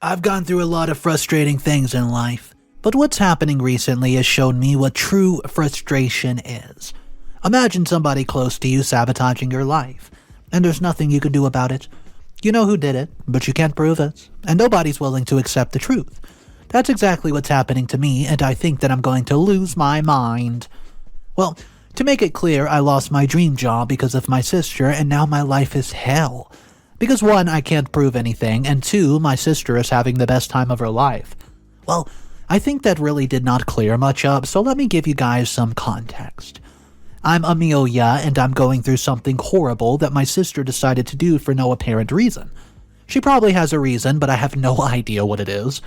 I've gone through a lot of frustrating things in life, but what's happening recently has shown me what true frustration is. Imagine somebody close to you sabotaging your life, and there's nothing you can do about it. You know who did it, but you can't prove it, and nobody's willing to accept the truth. That's exactly what's happening to me, and I think that I'm going to lose my mind. Well, to make it clear, I lost my dream job because of my sister, and now my life is hell. Because 1, I can't prove anything, and 2, my sister is having the best time of her life. Well, I think that really did not clear much up, so let me give you guys some context. I'm Amelia, and I'm going through something horrible that my sister decided to do for no apparent reason. She probably has a reason, but I have no idea what it is.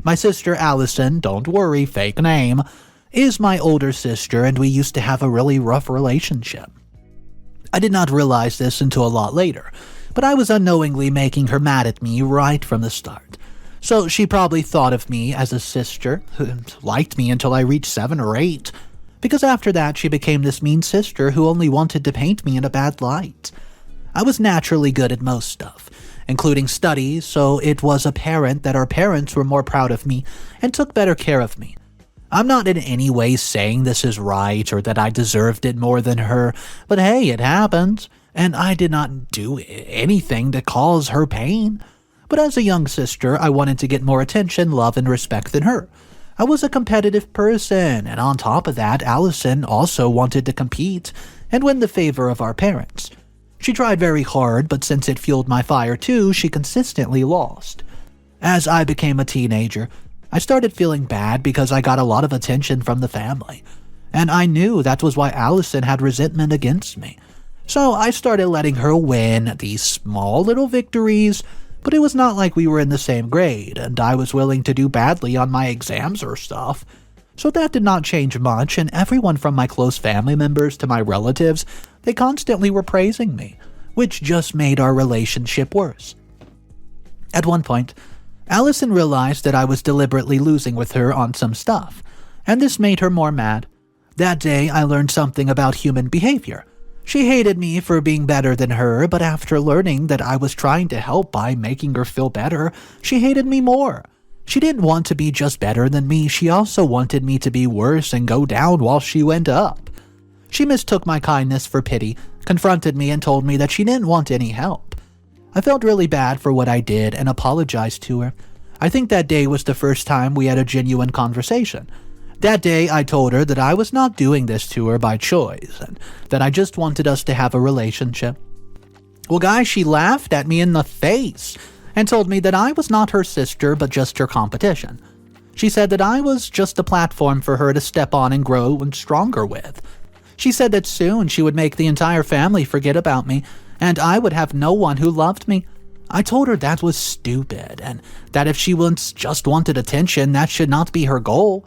My sister Allison, don't worry, fake name, is my older sister, and we used to have a really rough relationship. I did not realize this until a lot later, but I was unknowingly making her mad at me right from the start. So she probably thought of me as a sister who liked me until I reached 7 or 8, because after that she became this mean sister who only wanted to paint me in a bad light. I was naturally good at most stuff, including studies, so it was apparent that our parents were more proud of me and took better care of me. I'm not in any way saying this is right or that I deserved it more than her, but hey, it happened, and I did not do anything to cause her pain. But as a young sister, I wanted to get more attention, love, and respect than her. I was a competitive person, and on top of that, Allison also wanted to compete and win the favor of our parents. She tried very hard, but since it fueled my fire too, she consistently lost. As I became a teenager, I started feeling bad because I got a lot of attention from the family, and I knew that was why Allison had resentment against me. So I started letting her win these small little victories, but it was not like we were in the same grade, and I was willing to do badly on my exams or stuff. So that did not change much, and everyone from my close family members to my relatives, they constantly were praising me, which just made our relationship worse. At one point, Allison realized that I was deliberately losing with her on some stuff, and this made her more mad. That day, I learned something about human behavior. She hated me for being better than her, but after learning that I was trying to help by making her feel better, she hated me more. She didn't want to be just better than me, she also wanted me to be worse and go down while she went up. She mistook my kindness for pity, confronted me, and told me that she didn't want any help. I felt really bad for what I did and apologized to her. I think that day was the first time we had a genuine conversation. That day, I told her that I was not doing this to her by choice, and that I just wanted us to have a relationship. Well, guys, she laughed at me in the face and told me that I was not her sister, but just her competition. She said that I was just a platform for her to step on and grow and stronger with. She said that soon she would make the entire family forget about me, and I would have no one who loved me. I told her that was stupid, and that if she once just wanted attention, that should not be her goal.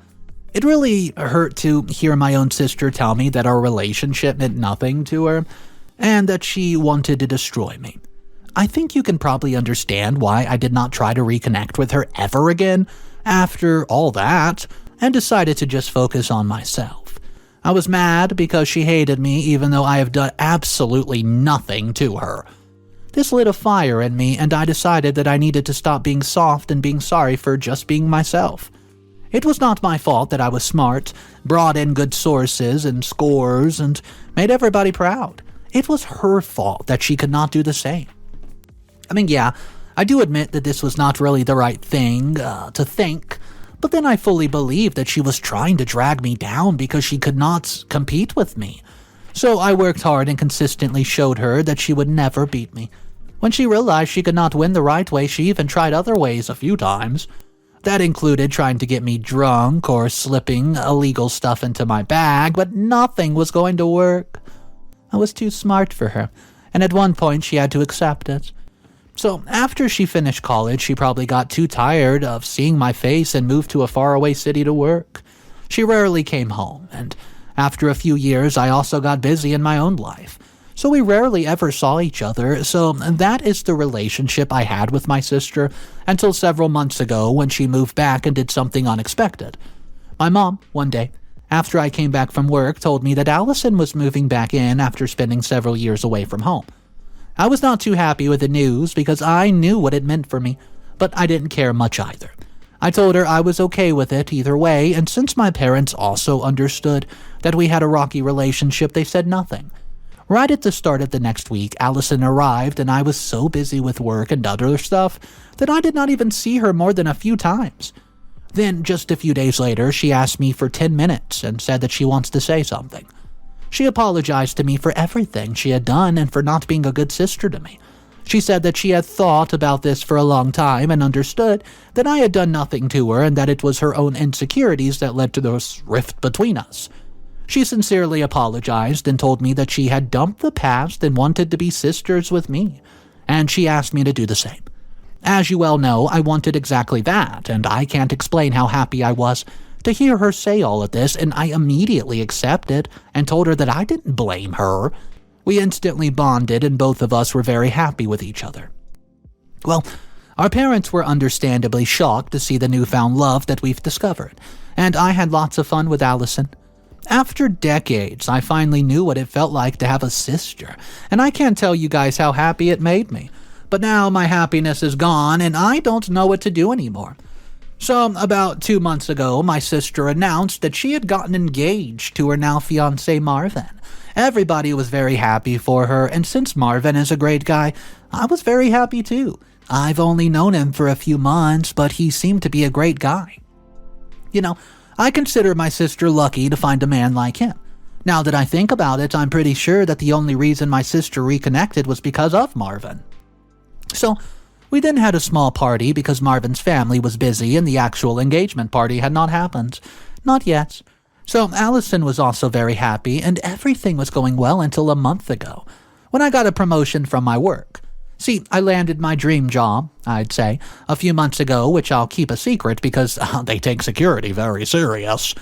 It really hurt to hear my own sister tell me that our relationship meant nothing to her, and that she wanted to destroy me. I think you can probably understand why I did not try to reconnect with her ever again after all that, and decided to just focus on myself. I was mad because she hated me even though I have done absolutely nothing to her. This lit a fire in me, and I decided that I needed to stop being soft and being sorry for just being myself. It was not my fault that I was smart, brought in good sources and scores, and made everybody proud. It was her fault that she could not do the same. I mean, yeah, I do admit that this was not really the right thing to think, but then I fully believed that she was trying to drag me down because she could not compete with me. So I worked hard and consistently showed her that she would never beat me. When she realized she could not win the right way, she even tried other ways a few times. That included trying to get me drunk or slipping illegal stuff into my bag, but nothing was going to work. I was too smart for her, and at one point she had to accept it. So after she finished college, she probably got too tired of seeing my face and moved to a faraway city to work. She rarely came home, and after a few years, I also got busy in my own life. So we rarely ever saw each other, so that is the relationship I had with my sister until several months ago when she moved back and did something unexpected. My mom, one day, after I came back from work, told me that Allison was moving back in after spending several years away from home. I was not too happy with the news because I knew what it meant for me, but I didn't care much either. I told her I was okay with it either way, and since my parents also understood that we had a rocky relationship, they said nothing. Right at the start of the next week, Allison arrived, and I was so busy with work and other stuff that I did not even see her more than a few times. Then, just a few days later, she asked me for 10 minutes and said that she wants to say something. She apologized to me for everything she had done and for not being a good sister to me. She said that she had thought about this for a long time and understood that I had done nothing to her and that it was her own insecurities that led to this rift between us. She sincerely apologized and told me that she had dumped the past and wanted to be sisters with me, and she asked me to do the same. As you well know, I wanted exactly that, and I can't explain how happy I was to hear her say all of this, and I immediately accepted and told her that I didn't blame her. We instantly bonded, and both of us were very happy with each other. Well, our parents were understandably shocked to see the newfound love that we've discovered, and I had lots of fun with Allison. After decades, I finally knew what it felt like to have a sister, and I can't tell you guys how happy it made me. But now my happiness is gone, and I don't know what to do anymore. So, about 2 months ago, my sister announced that she had gotten engaged to her now fiancé Marvin. Everybody was very happy for her, and since Marvin is a great guy, I was very happy too. I've only known him for a few months, but he seemed to be a great guy. You know, I consider my sister lucky to find a man like him. Now that I think about it, I'm pretty sure that the only reason my sister reconnected was because of Marvin. So, we then had a small party because Marvin's family was busy and the actual engagement party had not happened. Not yet. So Allison was also very happy and everything was going well until a month ago, when I got a promotion from my work. See, I landed my dream job, I'd say, a few months ago, which I'll keep a secret because they take security very serious.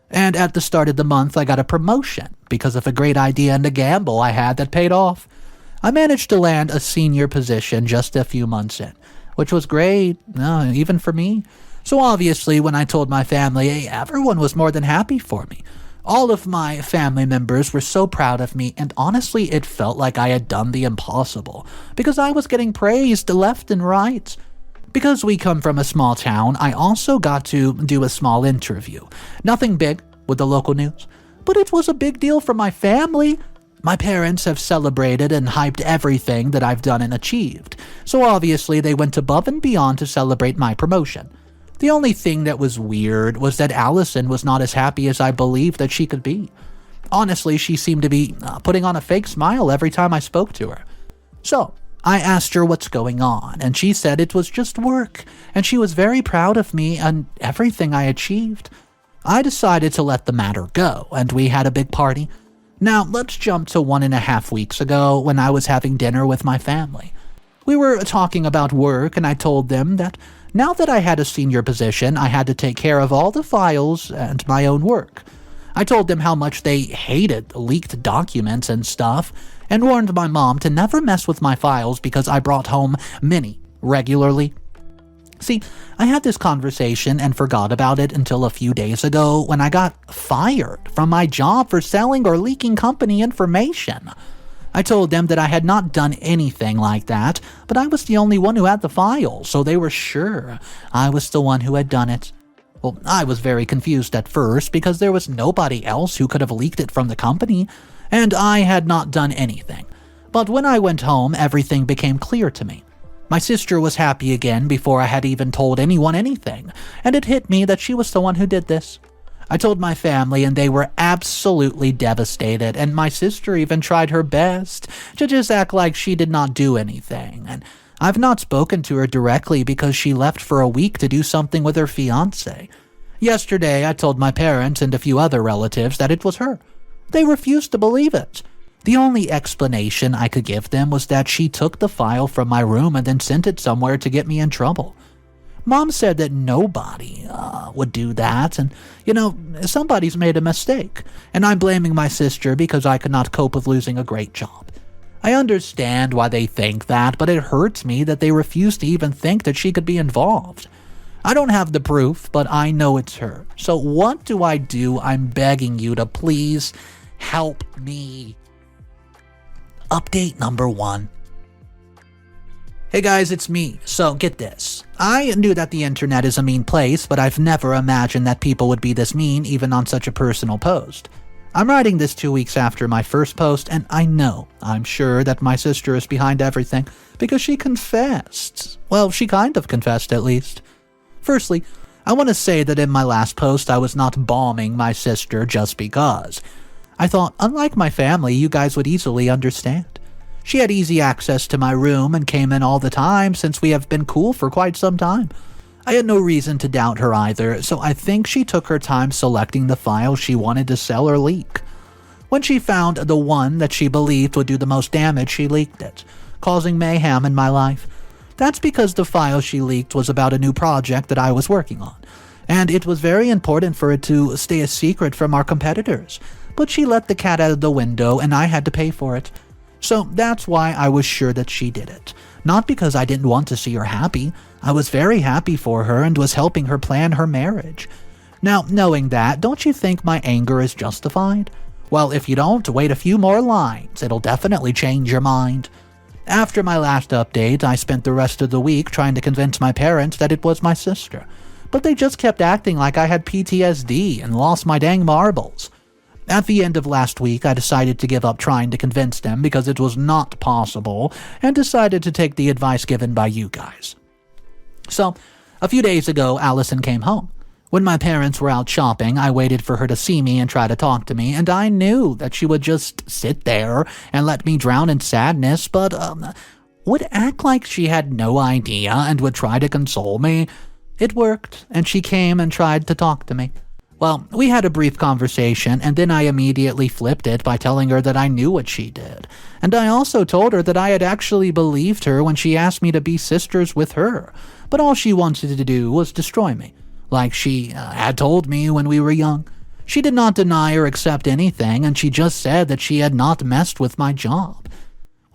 And at the start of the month, I got a promotion because of a great idea and a gamble I had that paid off. I managed to land a senior position just a few months in, which was great, even for me. So obviously, when I told my family, everyone was more than happy for me. All of my family members were so proud of me, and honestly, it felt like I had done the impossible, because I was getting praised left and right. Because we come from a small town, I also got to do a small interview. Nothing big with the local news, but it was a big deal for my family. My parents have celebrated and hyped everything that I've done and achieved, so obviously they went above and beyond to celebrate my promotion. The only thing that was weird was that Allison was not as happy as I believed that she could be. Honestly, she seemed to be putting on a fake smile every time I spoke to her. So, I asked her what's going on, and she said it was just work, and she was very proud of me and everything I achieved. I decided to let the matter go, and we had a big party. Now, let's jump to 1.5 weeks ago when I was having dinner with my family. We were talking about work, and I told them that now that I had a senior position, I had to take care of all the files and my own work. I told them how much they hated leaked documents and stuff, and warned my mom to never mess with my files because I brought home many regularly. See, I had this conversation and forgot about it until a few days ago when I got fired from my job for selling or leaking company information. I told them that I had not done anything like that, but I was the only one who had the file, so they were sure I was the one who had done it. Well, I was very confused at first because there was nobody else who could have leaked it from the company, and I had not done anything. But when I went home, everything became clear to me. My sister was happy again before I had even told anyone anything, and it hit me that she was the one who did this. I told my family and they were absolutely devastated, and my sister even tried her best to just act like she did not do anything. And I've not spoken to her directly because she left for a week to do something with her fiancé. Yesterday, I told my parents and a few other relatives that it was her. They refused to believe it. The only explanation I could give them was that she took the file from my room and then sent it somewhere to get me in trouble. Mom said that nobody would do that, and, somebody's made a mistake, and I'm blaming my sister because I could not cope with losing a great job. I understand why they think that, but it hurts me that they refuse to even think that she could be involved. I don't have the proof, but I know it's her. So what do? I'm begging you to please help me. Update number 1. Hey guys, it's me. So get this. I knew that the internet is a mean place, but I've never imagined that people would be this mean even on such a personal post. I'm writing this 2 weeks after my first post, and I'm sure that my sister is behind everything because she confessed. Well, she kind of confessed at least. Firstly, I want to say that in my last post I was not bombing my sister just because. I thought, unlike my family, you guys would easily understand. She had easy access to my room and came in all the time since we have been cool for quite some time. I had no reason to doubt her either, so I think she took her time selecting the file she wanted to sell or leak. When she found the one that she believed would do the most damage, she leaked it, causing mayhem in my life. That's because the file she leaked was about a new project that I was working on, and it was very important for it to stay a secret from our competitors. But she let the cat out of the window and I had to pay for it. So that's why I was sure that she did it. Not because I didn't want to see her happy. I was very happy for her and was helping her plan her marriage. Now, knowing that, don't you think my anger is justified? Well, if you don't, wait a few more lines. It'll definitely change your mind. After my last update, I spent the rest of the week trying to convince my parents that it was my sister. But they just kept acting like I had PTSD and lost my dang marbles. At the end of last week, I decided to give up trying to convince them because it was not possible, and decided to take the advice given by you guys. So, a few days ago, Allison came home. When my parents were out shopping, I waited for her to see me and try to talk to me, and I knew that she would just sit there and let me drown in sadness, but would act like she had no idea and would try to console me. It worked, and she came and tried to talk to me. Well, we had a brief conversation, and then I immediately flipped it by telling her that I knew what she did. And I also told her that I had actually believed her when she asked me to be sisters with her, but all she wanted to do was destroy me, like she had told me when we were young. She did not deny or accept anything, and she just said that she had not messed with my job.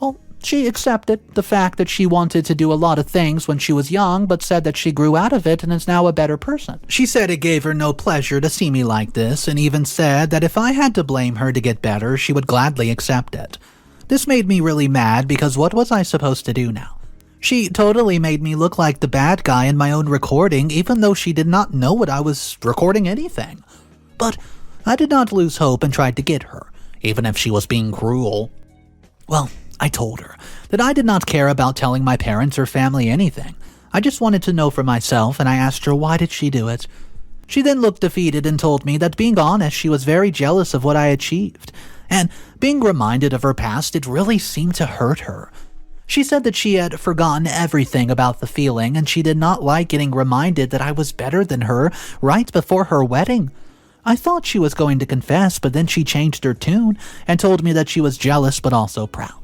Well, she accepted the fact that she wanted to do a lot of things when she was young, but said that she grew out of it and is now a better person. She said it gave her no pleasure to see me like this, and even said that if I had to blame her to get better, she would gladly accept it. This made me really mad because what was I supposed to do now? She totally made me look like the bad guy in my own recording, even though she did not know what I was recording anything. But I did not lose hope and tried to get her, even if she was being cruel. Well, I told her that I did not care about telling my parents or family anything. I just wanted to know for myself, and I asked her why did she do it. She then looked defeated and told me that, being honest, she was very jealous of what I achieved. And being reminded of her past, it really seemed to hurt her. She said that she had forgotten everything about the feeling, and she did not like getting reminded that I was better than her right before her wedding. I thought she was going to confess, but then she changed her tune and told me that she was jealous but also proud.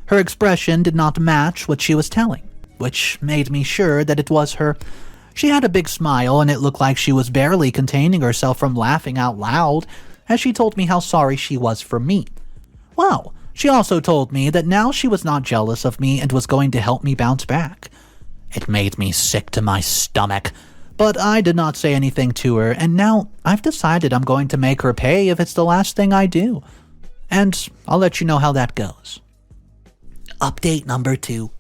Her expression did not match what she was telling, which made me sure that it was her. She had a big smile, and it looked like she was barely containing herself from laughing out loud as she told me how sorry she was for me. Wow, she also told me that now she was not jealous of me and was going to help me bounce back. It made me sick to my stomach, but I did not say anything to her, and now I've decided I'm going to make her pay if it's the last thing I do. And I'll let you know how that goes. Update number 2.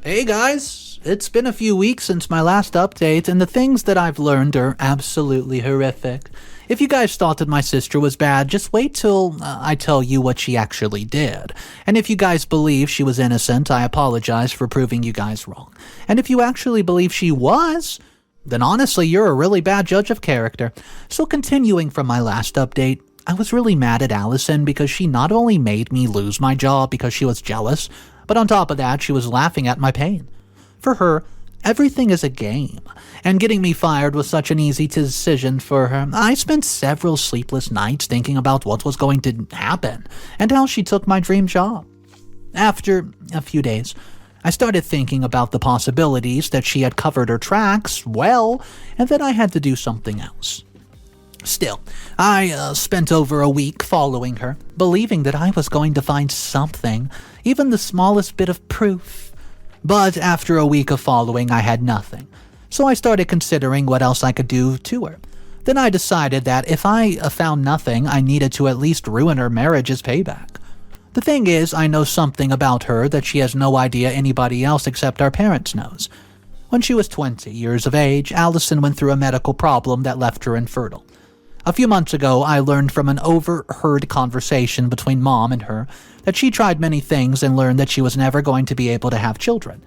Hey guys, it's been a few weeks since my last update, and the things that I've learned are absolutely horrific. If you guys thought that my sister was bad, just wait till I tell you what she actually did. And if you guys believe she was innocent, I apologize for proving you guys wrong. And if you actually believe she was, then honestly, you're a really bad judge of character. So continuing from my last update, I was really mad at Allison because she not only made me lose my job because she was jealous, but on top of that, she was laughing at my pain. For her, everything is a game, and getting me fired was such an easy decision for her. I spent several sleepless nights thinking about what was going to happen and how she took my dream job. After a few days, I started thinking about the possibilities that she had covered her tracks well, and that I had to do something else. Still, I spent over a week following her, believing that I was going to find something, even the smallest bit of proof. But after a week of following, I had nothing. So I started considering what else I could do to her. Then I decided that if I found nothing, I needed to at least ruin her marriage as payback. The thing is, I know something about her that she has no idea anybody else except our parents knows. When she was 20 years of age, Allison went through a medical problem that left her infertile. A few months ago, I learned from an overheard conversation between Mom and her that she tried many things and learned that she was never going to be able to have children.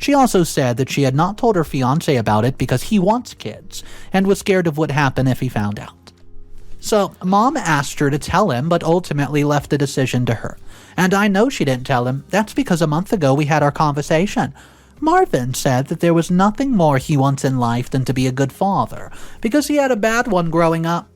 She also said that she had not told her fiancé about it because he wants kids and was scared of what would happen if he found out. So, Mom asked her to tell him, but ultimately left the decision to her. And I know she didn't tell him. That's because a month ago we had our conversation. Marvin said that there was nothing more he wants in life than to be a good father, because he had a bad one growing up.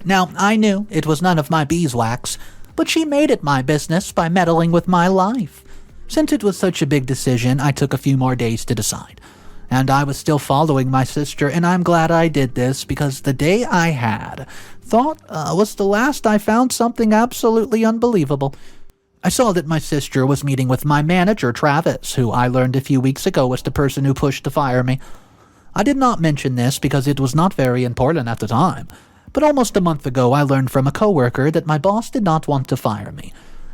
Now, I knew it was none of my beeswax, but she made it my business by meddling with my life. Since it was such a big decision, I took a few more days to decide. And I was still following my sister, and I'm glad I did this because the day I had thought was the last I found something absolutely unbelievable. I saw that my sister was meeting with my manager, Travis, who I learned a few weeks ago was the person who pushed to fire me. I did not mention this because it was not very important at the time, but almost a month ago I learned from a coworker that my boss did not want to fire me.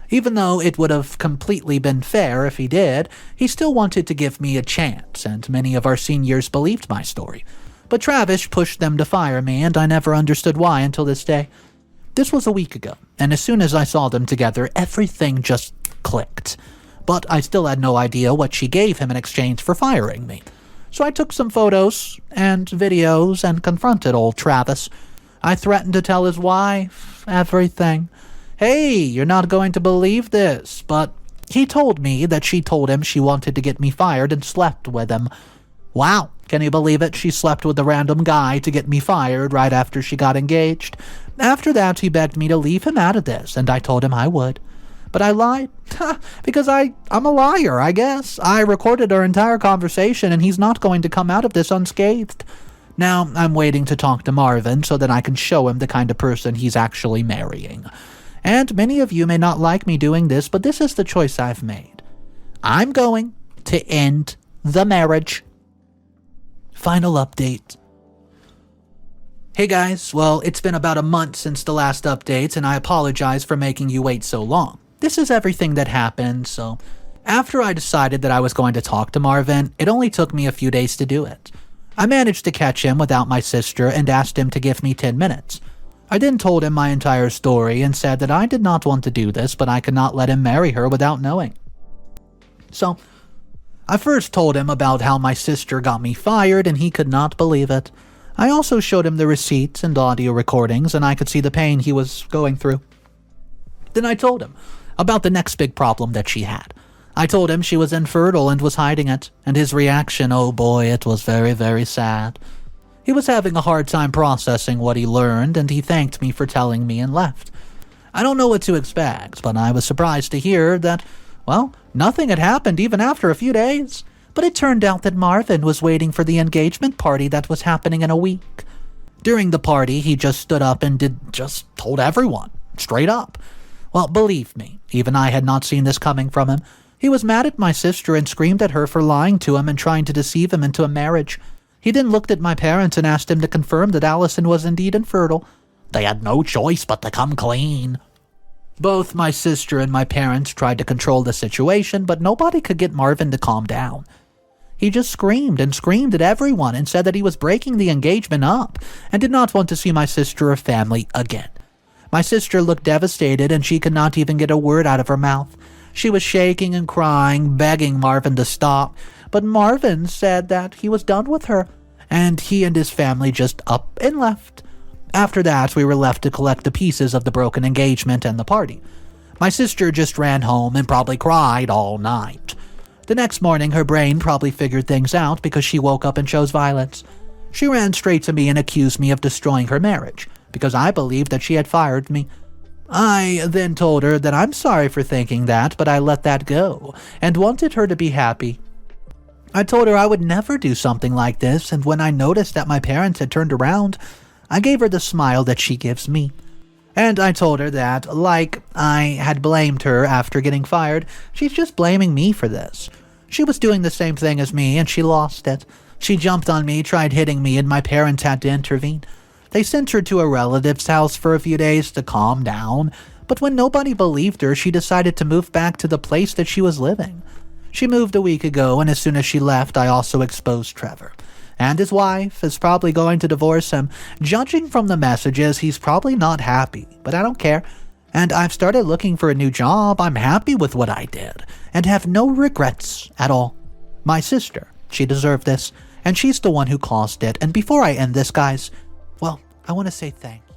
Even though it would have completely been fair if he did, he still wanted to give me a chance, and many of our seniors believed my story. But Travis pushed them to fire me, and I never understood why until this day. This was a week ago, and as soon as I saw them together, everything just clicked. But I still had no idea what she gave him in exchange for firing me. So I took some photos and videos and confronted old Travis. I threatened to tell his wife everything. Hey, you're not going to believe this, but he told me that she told him she wanted to get me fired and slept with him. Wow, can you believe it? She slept with a random guy to get me fired right after she got engaged. After that, he begged me to leave him out of this, and I told him I would. But I lied, because I'm a liar, I guess. I recorded our entire conversation, and he's not going to come out of this unscathed. Now, I'm waiting to talk to Marvin so that I can show him the kind of person he's actually marrying. And many of you may not like me doing this, but this is the choice I've made. I'm going to end the marriage. Final update. Hey guys, well, it's been about a month since the last update, and I apologize for making you wait so long. This is everything that happened, so after I decided that I was going to talk to Marvin, it only took me a few days to do it. I managed to catch him without my sister and asked him to give me 10 minutes. I then told him my entire story and said that I did not want to do this, but I could not let him marry her without knowing. So, I first told him about how my sister got me fired and he could not believe it. I also showed him the receipts and audio recordings and I could see the pain he was going through. Then I told him about the next big problem that she had. I told him she was infertile and was hiding it, and his reaction, oh boy, it was very, very sad. He was having a hard time processing what he learned, and he thanked me for telling me and left. I don't know what to expect, but I was surprised to hear that, well, nothing had happened even after a few days. But it turned out that Marvin was waiting for the engagement party that was happening in a week. During the party, he just stood up and just told everyone, straight up. Well, believe me, even I had not seen this coming from him. He was mad at my sister and screamed at her for lying to him and trying to deceive him into a marriage. He then looked at my parents and asked them to confirm that Allison was indeed infertile. They had no choice but to come clean. Both my sister and my parents tried to control the situation, but nobody could get Marvin to calm down. He just screamed and screamed at everyone and said that he was breaking the engagement up and did not want to see my sister or family again. My sister looked devastated and she could not even get a word out of her mouth. She was shaking and crying, begging Marvin to stop, but Marvin said that he was done with her, and he and his family just up and left. After that, we were left to collect the pieces of the broken engagement and the party. My sister just ran home and probably cried all night. The next morning, her brain probably figured things out because she woke up and chose violence. She ran straight to me and accused me of destroying her marriage, because I believed that she had fired me. I then told her that I'm sorry for thinking that, but I let that go, and wanted her to be happy. I told her I would never do something like this, and when I noticed that my parents had turned around, I gave her the smile that she gives me. And I told her that, like I had blamed her after getting fired, she's just blaming me for this. She was doing the same thing as me, and she lost it. She jumped on me, tried hitting me, and my parents had to intervene. They sent her to a relative's house for a few days to calm down, But when nobody believed her, she decided to move back to the place that she was living. She moved a week ago, and as soon as she left, I also exposed Trevor. And his wife is probably going to divorce him. Judging from the messages, he's probably not happy, but I don't care. And I've started looking for a new job. I'm happy with what I did, and have no regrets at all. My sister, she deserved this, and she's the one who caused it. And before I end this, guys, well, I want to say thank you.